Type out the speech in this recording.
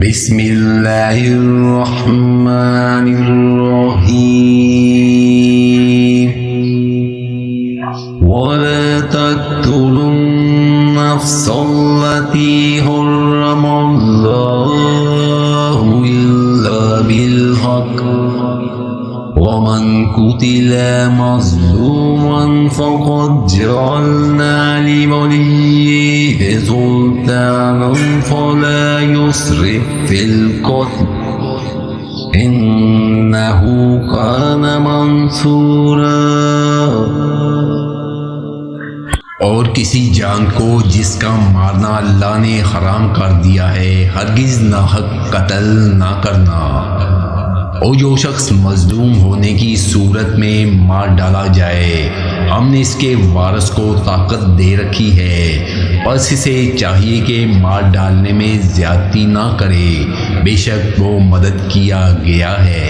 बिस्मिल्लाहिर्रहमानिर्रहीम वला तक़्तुलुन्नफ़्सल्लती हर्रमल्लाहु इल्ला बिल्हक़्क़ वमन कुतिला मज़लूमन फ़क़द जअलना लिवलिय्यिहि सुल्तानन फ़ला युस्रिफ़ फ़िल क़त्ल इन्नहु कान मंसूरा। और किसी जान को जिसका मारना अल्लाह ने हराम कर दिया है हरगिज़ नाहक कत्ल ना करना। और जो शख्स मजलूम होने की सूरत में मार डाला जाए हमने इसके वारिस को ताकत दे रखी है, बस इसे चाहिए कि मार डालने में ज़्यादती ना करे, बेशक वो मदद किया गया है।